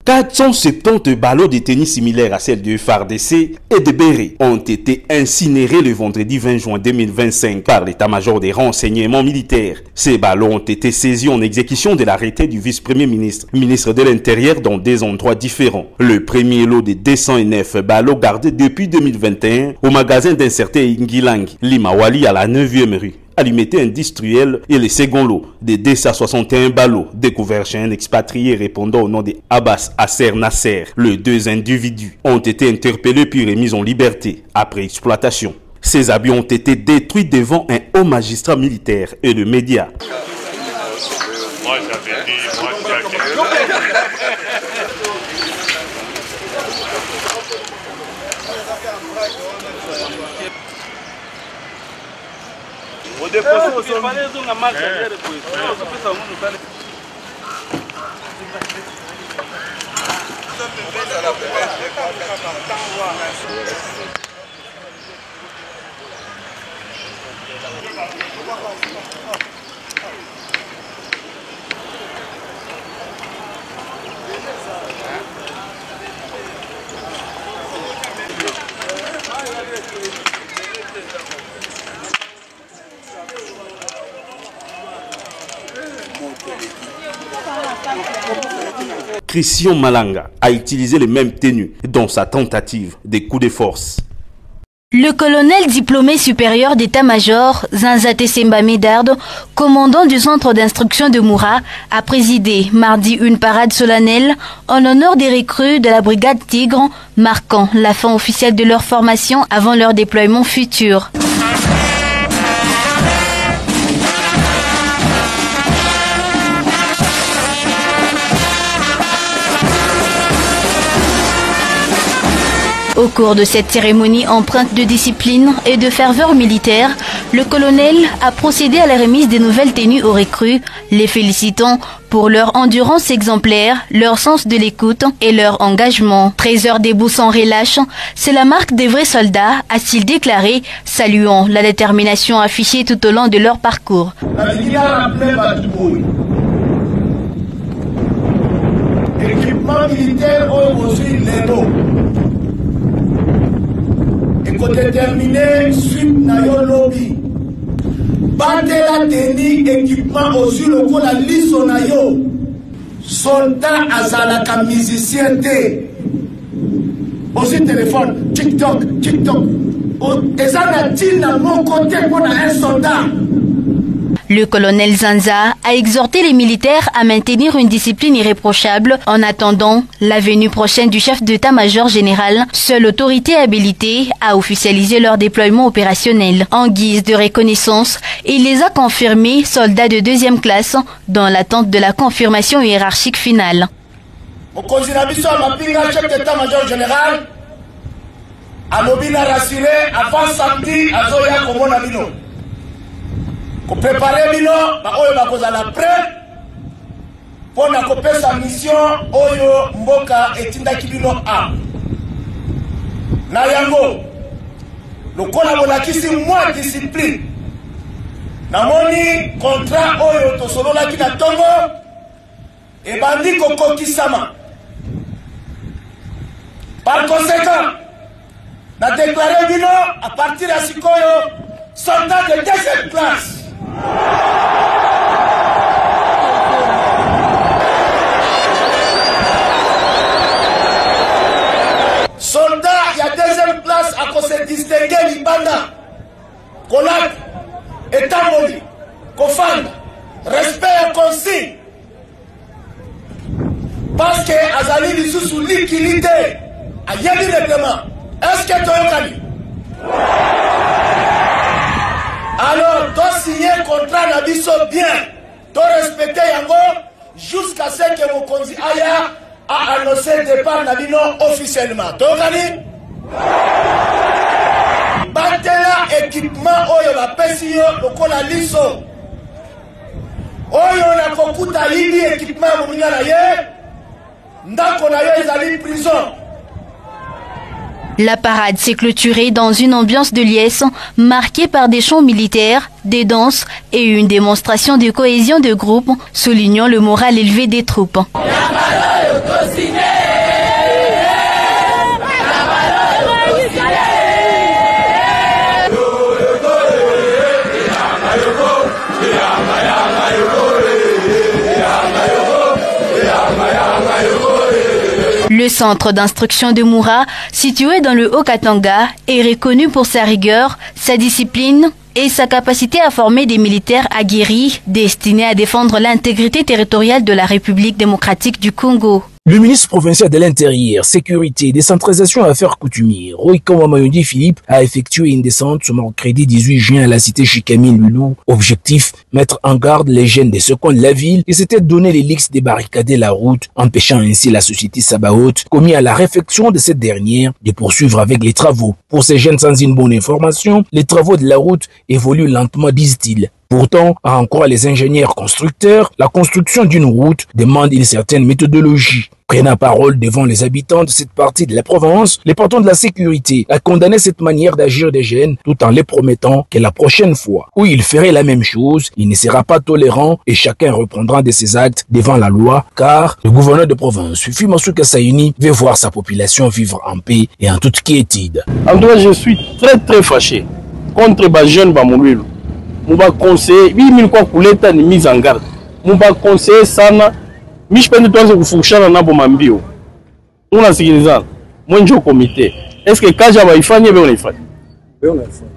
470 ballots de tennis similaires à celles du FARDC et de Béré ont été incinérés le vendredi 20 juin 2025 par l'état-major des renseignements militaires. Ces ballots ont été saisis en exécution de l'arrêté du vice-premier ministre, ministre de l'Intérieur, dans des endroits différents. Le premier lot de 209 ballots gardés depuis 2021 au magasin d'un certain Ngilang, Limawali, à la 9e rue Alimete industriel, et le second lot de 261 ballots découverts chez un expatrié répondant au nom de Abbas Asser Nasser. Les deux individus ont été interpellés puis remis en liberté après exploitation. Ces habits ont été détruits devant un haut magistrat militaire et le média. Christian Malanga a utilisé les mêmes tenues dans sa tentative de coup de force. Le colonel diplômé supérieur d'état-major Zanzate Semba Medardo, commandant du centre d'instruction de Moura, a présidé mardi une parade solennelle en l'honneur des recrues de la brigade Tigre, marquant la fin officielle de leur formation avant leur déploiement futur. Au cours de cette cérémonie empreinte de discipline et de ferveur militaire, le colonel a procédé à la remise des nouvelles tenues aux recrues, les félicitant pour leur endurance exemplaire, leur sens de l'écoute et leur engagement. 13 heures debout sans relâche, c'est la marque des vrais soldats, a-t-il déclaré, saluant la détermination affichée tout au long de leur parcours. Équipement militaire aujourd'hui faut déterminer suite na yo lobby. Batela teni équipement aussi le ko la liso na yo. Soldat azalaka musicien te. Aussi téléphone, TikTok. Ezana tina mon côté pour un soldat. Le colonel Zanza a exhorté les militaires à maintenir une discipline irréprochable en attendant la venue prochaine du chef d'état-major général, seule autorité habilitée à officialiser leur déploiement opérationnel. En guise de reconnaissance, il les a confirmés soldats de 2e classe dans l'attente de la confirmation hiérarchique finale. Chef d'état-major général, rassuré avant samedi à Zoya Komonabino. Pour préparer bino, oyo bakozala prêt pour na kopesa mission oyo mboka etindaki bino a. Na yango, lokola bolakisi mwa discipline. Namoni contrat oyo tosololaki na tongo ebandi kokokisama. Par conséquent, na déclaré bino à partir de sikoyo soldat de 2e classe. Soldat, il y a 2e classe à cause de distinguer Libanda, Kolak, Etamoli, Kofanda, respect et consigne. Parce que Azali Lissou sous liquidité, a yéli règlement. Est-ce que tu as eu? Alors, tu signer un contrat d'abisso bien, tu respecter yango jusqu'à ce que mon conduit Aya a annoncé le départ d'Abino officiellement. Tu gagné? Batela équipement oyo la pesio lokola liso. Oyo na kokuta lili équipement moninga na ye. Ndako na yo ezali prison. La parade s'est clôturée dans une ambiance de liesse marquée par des chants militaires, des danses et une démonstration de cohésion de groupe, soulignant le moral élevé des troupes. Le centre d'instruction de Moura, situé dans le Haut-Katanga, est reconnu pour sa rigueur, sa discipline et sa capacité à former des militaires aguerris destinés à défendre l'intégrité territoriale de la République démocratique du Congo. Le ministre provincial de l'Intérieur, Sécurité, Décentralisation et Affaires coutumières, Roy-Kamba Mayundi Philippe, a effectué une descente ce mercredi 18 juin à la cité Chikami Lulu. Objectif, mettre en garde les jeunes des seconds de la ville qui s'étaient donné l'élixir de barricader la route, empêchant ainsi la société Sabaoth, commis à la réflexion de cette dernière, de poursuivre avec les travaux. Pour ces jeunes sans une bonne information, les travaux de la route évoluent lentement, disent-ils. Pourtant, à en croire les ingénieurs constructeurs, la construction d'une route demande une certaine méthodologie. Prenant parole devant les habitants de cette partie de la province, les patrons de la sécurité a condamné cette manière d'agir des jeunes tout en les promettant que la prochaine fois où ils feraient la même chose, il ne sera pas tolérant et chacun reprendra de ses actes devant la loi, car le gouverneur de province, Fifi Masuka Saini, veut voir sa population vivre en paix et en toute quiétude. En tout cas, je suis très fâché contre les jeunes Bamoulouilou. Mouba conseiller, 8000 kwa kuleta ni mise en garde. Mouba conseiller sana, mishipende tuanze kufukushana nabo mambio. Unasikilizana, mwenjo komite. Est-ce que kaja waifanye beo naifanye?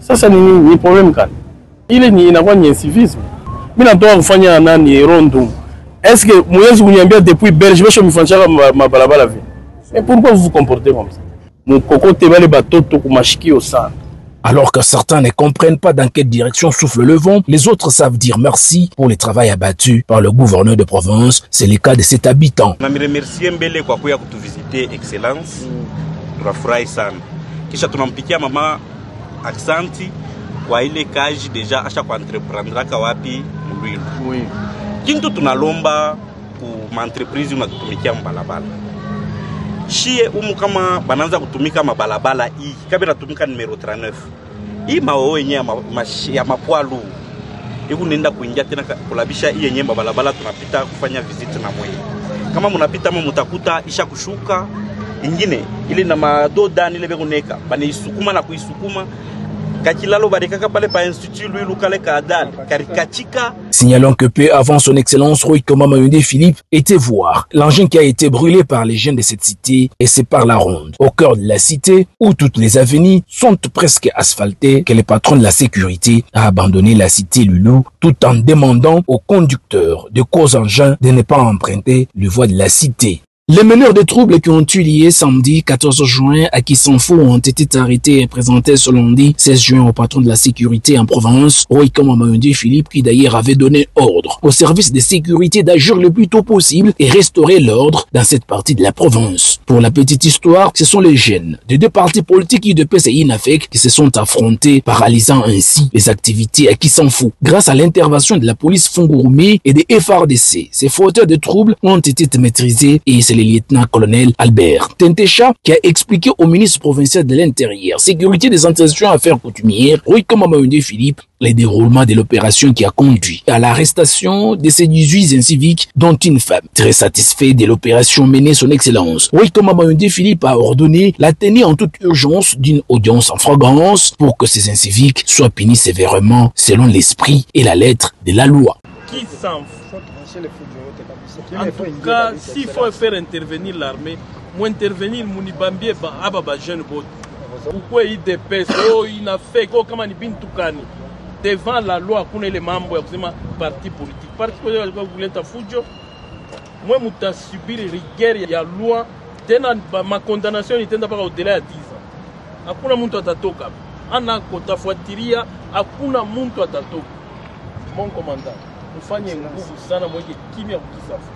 Sasa ni problem kani? Ile ni inakuwa ni incivisme. Mimi natoa kufanya nani rondo. Est-ce que mwezi kuniambia depuis Belge besho mifanchaka mabalabala vile? Et pourquoi vous vous comportez comme ça? Mukokote bale batoto kumashikio sana. Alors que certains ne comprennent pas dans quelle direction souffle le vent, les autres savent dire merci pour le travail abattu par le gouverneur de province. C'est le cas de cet habitant. Je remercie Mbele kwa kuya kutuvisiter excellence. Tunafurahi sana. Kisha tunampikia mama aksanti kwa ile kazi deja acha kwa entreprendre wapi Mulwilu. Oui. Kintu tunalomba ku entreprise unatutumikia mbalabala. Shie kama bananza kutumika mabalabala hii kabla tumika numero 39 hii mao yenyewe ya mapwalu hiku nenda kuingia tena kulabisha hii yenyewe mabalabala tunapita kufanya visit na mwe kama mnapita ama mtakuta isha kushuka ingine ile na madoda ile begoneka bana isukuma na kuisukuma. Signalons que peu avant son excellence Roy-Kamba Mayundi Philippe était voir l'engin qui a été brûlé par les jeunes de cette cité et c'est par la ronde, au cœur de la cité où toutes les avenues sont presque asphaltées que le patron de la sécurité a abandonné la cité Lulu tout en demandant aux conducteurs de gros engins de ne pas emprunter le voie de la cité. Les meneurs de troubles qui ont eu lieu samedi 14 juin à Kisanfo ont été arrêtés et présentés ce lundi 16 juin au patron de la sécurité en province, Roy-Kamba Mayundi Philippe, qui d'ailleurs avait donné ordre au service de sécurité d'agir le plus tôt possible et restaurer l'ordre dans cette partie de la province. Pour la petite histoire, ce sont les jeunes des deux partis politiques UDPS et INAFEC qui se sont affrontés, paralysant ainsi les activités à Kisanfo. Grâce à l'intervention de la police Fungurume et des FRDC, ces fauteurs de troubles ont été maîtrisés et c'est le lieutenant-colonel Albert Tentecha qui a expliqué au ministre provincial de l'Intérieur, Sécurité, des Institutions, Affaires coutumières, Roy-Kamba Mayundi Philippe, le déroulement de l'opération qui a conduit à l'arrestation de ces 18 inciviques, dont une femme. Très satisfait de l'opération menée son excellence, Roy-Kamba Mayundi Philippe a ordonné la tenue en toute urgence d'une audience en flagrance pour que ces inciviques soient punis sévèrement selon l'esprit et la lettre de la loi. Qui s'en fout? En tout cas, s'il faut faire intervenir l'armée, moi intervenir Mounibambie, Ababa jeune bot. Pourquoi il dépêche? Oh, il n'a fait comment il bin tukani. Devant la loi, qu'on est les membres de parti politique. Parti politique, vous voulez ta fujo? Moi, je suis subi rigueur, il y a loi. Ma condamnation n'est pas au-delà de 10 ans. Hakuna muntu atatoka. Ana kotafuatilia, hakuna muntu atatoka. Mon commandant, mfanye nguvu sana mweke kimya kukisafu.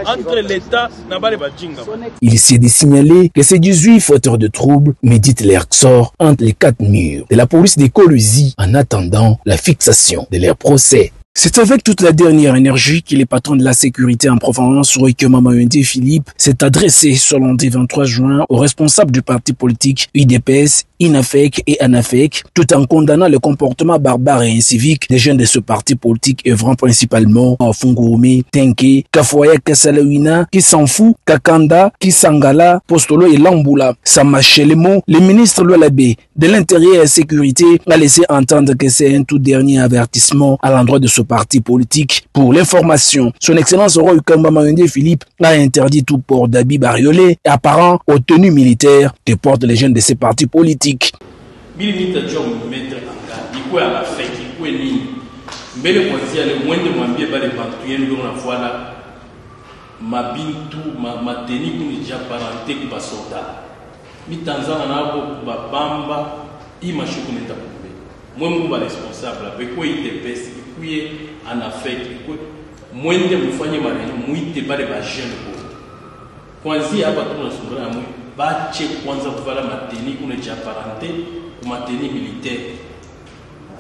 Entre l'État et Bajinga. Il s'est de signaler que ces 18 fauteurs de troubles méditent leur sort entre les 4 murs de la police des Colosie en attendant la fixation de leur procès. C'est avec toute la dernière énergie que les patrons de la sécurité en province, Roy-Kamba Mayundi Philippe, s'est adressé ce lundi 23 juin aux responsables du parti politique UDPS, INAFEC et ANAFEC, tout en condamnant le comportement barbare et incivique des jeunes de ce parti politique œuvrant principalement à Fungurume, Tenke, Kafoya, Kasalawina, Kisanfo, Kakanda, Kisangala, Postolo et Lambula. Samachelemo, le ministre Lualabé de l'Intérieur et de la Sécurité, a laissé entendre que c'est un tout dernier avertissement à l'endroit de ce partis politiques. Pour l'information, son Excellence Roy Kamba Mayende Philippe a interdit tout port d'habits bariolés apparent aux tenues militaires que portent les jeunes de ces partis politiques. Mabintu mateni kunija parante kwa soda mitanzana nabo babamba imashuku neta kumbe mwe mba responsable bekwe ite pesi kuye en affect kwe mwende mfanye maneno muite bale ba jeune ko kwanza hapa tunasungura mwe bache kwanza kuvala mateni kunija parante ku mateni militaire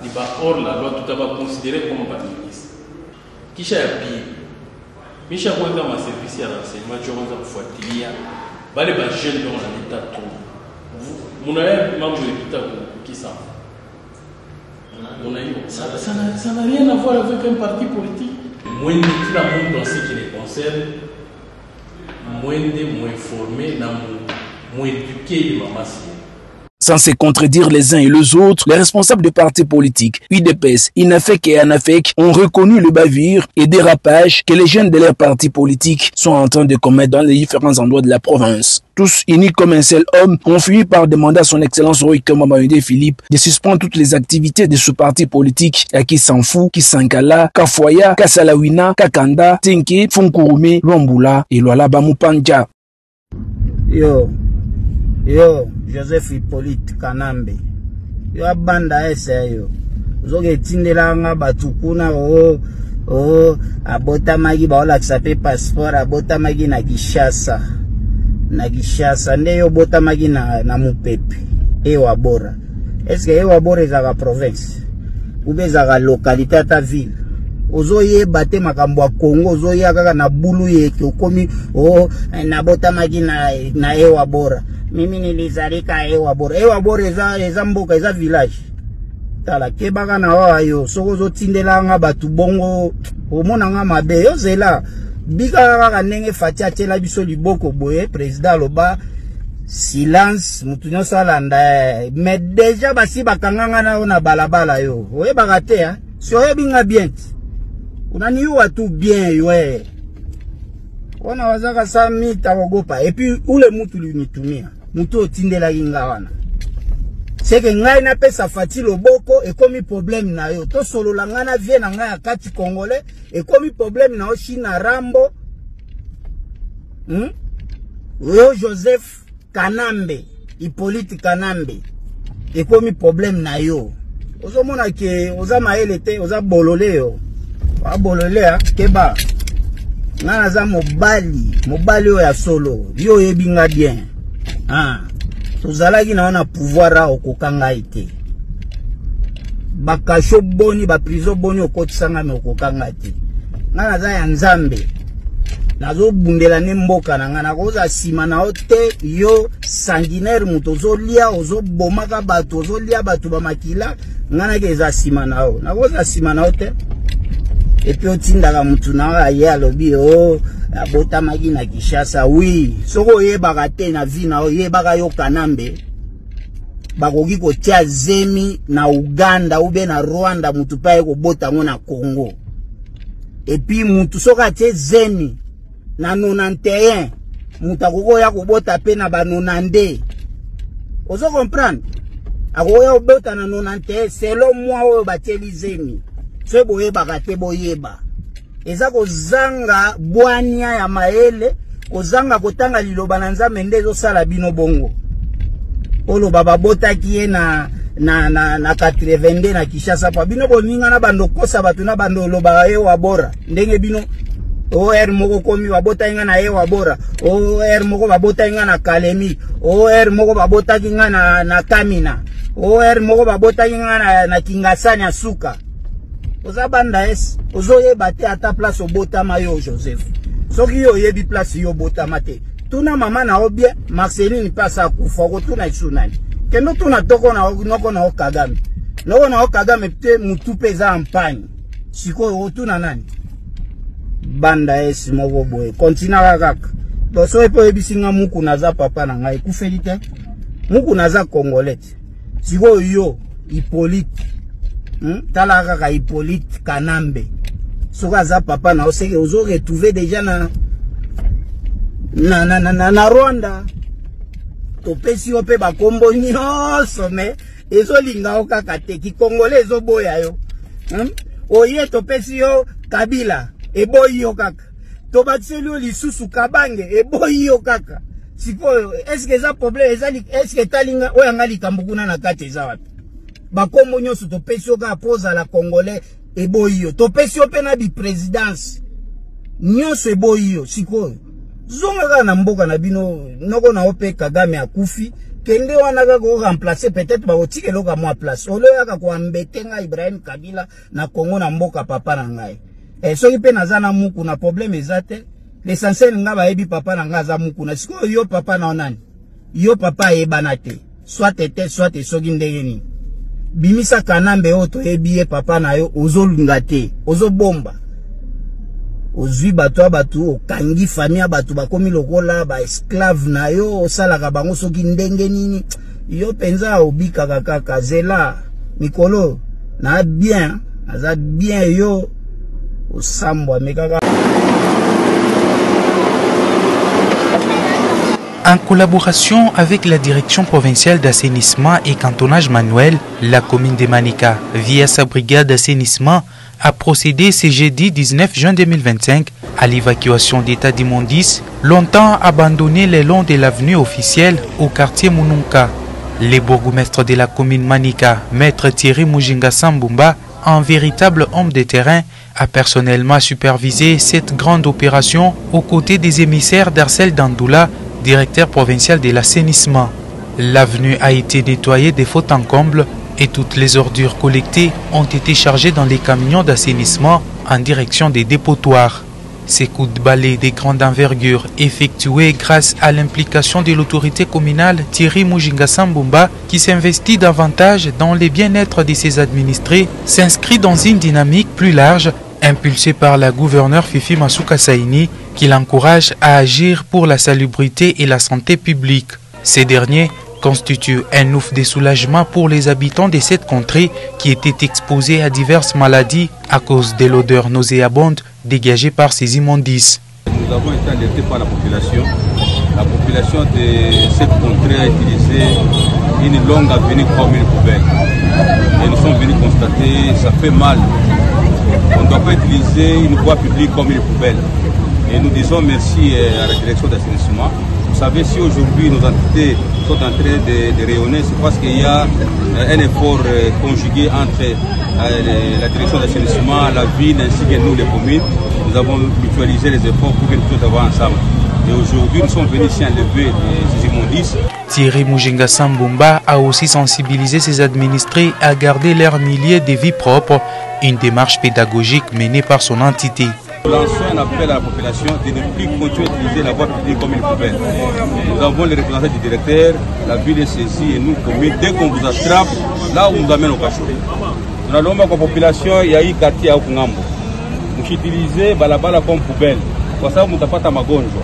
ni ba hors la loi tutaba considérer comme ba ministre kisha ya pili Misha kwenda ma service ya renseignement tu kwanza kufuatilia bale ba jeune dans l'état tout. Munaye mambo yepita kisa. Ça n'a rien à voir avec un parti politique. Moins de tout le monde dans ce qui les concerne, moins formé, moins éduqué les mamans. Sans se contredire les uns et les autres, les responsables des partis politiques, UDPS, INAFEC et ANAFEC, ont reconnu le bavure et dérapage que les jeunes de leurs partis politiques sont en train de commettre dans les différents endroits de la province. Tous unis comme un seul homme, ont fini par demander à son Excellence Roy Kamba Mayende Philippe de suspendre toutes les activités de ce parti politique à qui s'en fout, qui Sankala, Kafoya, Kasalawina, Kakanda, Tenke, Fonkurume, Luambula et Luala Bamupanja. Yo, Joseph Hippolyte Kanambe. Yo abanda ese yo. Zoge tindela nga batukuna abota magi baola kisape passeport abota magi na Gishasa. Na Gishasa nde yo bota magi na Mupepe. Ewa bora. Est-ce que ewa bora ezaka province? Ube ezaka localité ta ville? Ozoye bate makambo ya Congo ozoye kaka na bulu yeke okomi na bota magi na ewa bora. Mimi nilizalika ewa bora eza mboka eza village tala kebaka na wa yo soko zo tindela nga batu bongo omona nga mabe yo zela bika kaka ndenge fatia tela biso liboko boye président loba silence mutu nyonso alanda mais déjà basi bakanganga na balabala yo oye bakate ha si oyebi nga bien unani yo watu bien yo wana wazaka sa mita ogopa et puis ule mutu lunitumia mutu otindela inga wana seke ngai na pesa fati loboko ekomi problème na yo to solo la ngana vie na ngai akati congolais ekomi problème na oshi na rambo yo Joseph Kanambe Hippolyte Kanambe ekomi problème na yo ozomona ke oza maele te oza bolole yo wa bolole ha keba ngana za mobali oya solo yo yebinga bien tozalaki na wana pouvoir a okokanga ite bakasho boni ba prison boni okotisanga me okokanga te ngana za ya nzambe nazo bundela ne mboka na ngana koza sima na ote yo sanguinaire muto zolia ozobomaka bato ozolia bato ba makila ngana ke za sima na o nakoza sima na ote et puis otindaka mutu na aye alobi abota magi na Kishasa oui soko yebaka te na vie na yebaka yo Kanambe bakoki kotia zemi na Uganda ube na Rwanda mutu pa ko bota ngo na Congo et puis mutu soka tie zemi na 91 mutu akoko ya kobota pe na ba 92 ozo comprendre akoya obota na 91 selon moi oyo batieli zemi so boyeba te boyeba eza kozanga bwania ya maele kozanga kotanga liloba na Nzambe ndezo sala bino bongo olo baba botaki ye na 82 na Kishasa pa bino boninga na bando kosa batu na bando loba ye wa bora ndenge bino OR moko komi babota inga na ye wa bora OR moko babota inga na Kalemi OR moko babota inga na Kamina OR moko babota inga na Kingasani ya Suka oza banda es ozoye bate ata place obotama yo Joseph soki yo yebi place yo botama te tuna mama na obie Marceline pasa kufa ko tuna tsunami kendo tuna toko na noko na Kagame noko na Kagame te mutu peza ampagne siko tuna nani banda es moko boye continua kaka boso epo ebisinga muku naza papa na ngai kufeli te muku naza congolais siko yo Hippolyte tala kaka Hippolyte Kanambe soka za papa na oseke ozo retrouver déjà na Rwanda. Topesi yo pe bakombo nyonso me ezolinga okaka te kikongole ezoboya yo. Oye topesi yo Kabila eboyi yo kaka. Tobatiseli yo lisusu Kabange eboyi yo kaka. Sikoyo est-ce que eza problème est-ce que talinga oyanga likambo kuna na kati eza wapi? Bakombo nyonso topesi yo ka poza la Congolais eboyi yo. Topesi yo pe na bi présidence nyonso eboyi yo sikoyo. Zonga na mboka na bino noko na ope Kagame akufi kende wana ka ko remplacer peut-être ba otike loka mo place olo yaka ko ambetenga Ibrahim Kabila na Congo na mboka papa na ngai soki pe nazana muku na problème ezate l'essentiel nga ba yebi papa na nga za muku na siko yo papa na onani yo papa yebana te soit soki ndenge ni bimisa kanambe oto yebi papa na yo ozolunga te ozobomba ozwi batu okangi famille batu bakomi lokola ba esclave na yo osalaka bango soki ndenge nini yo penza obika kaka zela mikolo na bien aza bien yo osambwa mekaka. En collaboration avec la direction provinciale d'assainissement et cantonnage manuel, la commune de Manika, via sa brigade d'assainissement, a procédé ce jeudi 19 juin 2025 à l'évacuation d'état d'immondices longtemps abandonnés le long de l'avenue officielle au quartier Mununka. Le bourgmestre de la commune Manika, maître Thierry Mujinga Sambumba, un véritable homme de terrain, a personnellement supervisé cette grande opération aux côtés des émissaires d'Arcel Dandoula, directeur provincial de l'assainissement. L'avenue a été nettoyée de fond en comble et toutes les ordures collectées ont été chargées dans les camions d'assainissement en direction des dépotoirs. Ces coups de balai de grande envergure effectués grâce à l'implication de l'autorité communale Thierry Mujinga Sambumba qui s'investit davantage dans le bien-être de ses administrés s'inscrit dans une dynamique plus large impulsée par la gouverneure Fifi Masuka Saini qui l'encourage à agir pour la salubrité et la santé publique. Ces derniers constitue un ouf de soulagement pour les habitants de cette contrée qui étaient exposés à diverses maladies à cause de l'odeur nauséabonde dégagée par ces immondices. Nous avons été alertés par la population. La population de cette contrée a utilisé une longue avenue comme une poubelle. Et nous sommes venus constater que ça fait mal. On ne doit pas utiliser une voie publique comme une poubelle. Et nous disons merci à la direction d'assainissement. Vous savez, si aujourd'hui nos entités sont en train de rayonner, c'est parce qu'il y a un effort conjugué entre la direction d'assainissement, la ville ainsi que nous, les communes. Nous avons mutualisé les efforts pour que nous puissions avoir ensemble. Et aujourd'hui, nous sommes venus ici enlever ces immondices. Thierry Mujinga Sambumba a aussi sensibilisé ses administrés à garder leur milieu de vie propre, une démarche pédagogique menée par son entité. Nous lançons un appel à la population de ne plus continuer à utiliser la voie publique comme une poubelle. Nous avons les représentants du directeur, la ville est saisie et nous, communes, dès qu'on vous attrape, là où on nous amène au cachot. Nous allons voir la population, il y a eu quartier à Okungambo. Nous utilisons balabala comme poubelle. Kwa sababu mtapata magonjwa.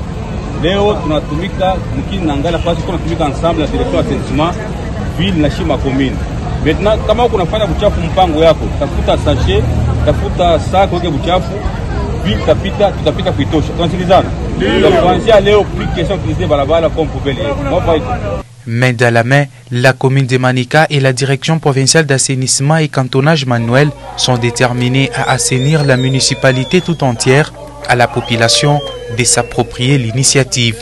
Leo tunatumika mkini na ngala fasi tunatumika ensemble na direction d'assainissement ville na shima commune. Maintenant kama uko unafanya buchafu mpango yako, tafuta sachet, tafuta sac weke buchafu, ville tutapita kuitosha. Tunasikilizana. Kuanzia leo plus question d'utiliser balabala comme poubelle. Main dans la main, la commune de Manika et la direction provinciale d'assainissement et cantonnage manuel sont déterminés à assainir la municipalité tout entière, à la population de s'approprier l'initiative.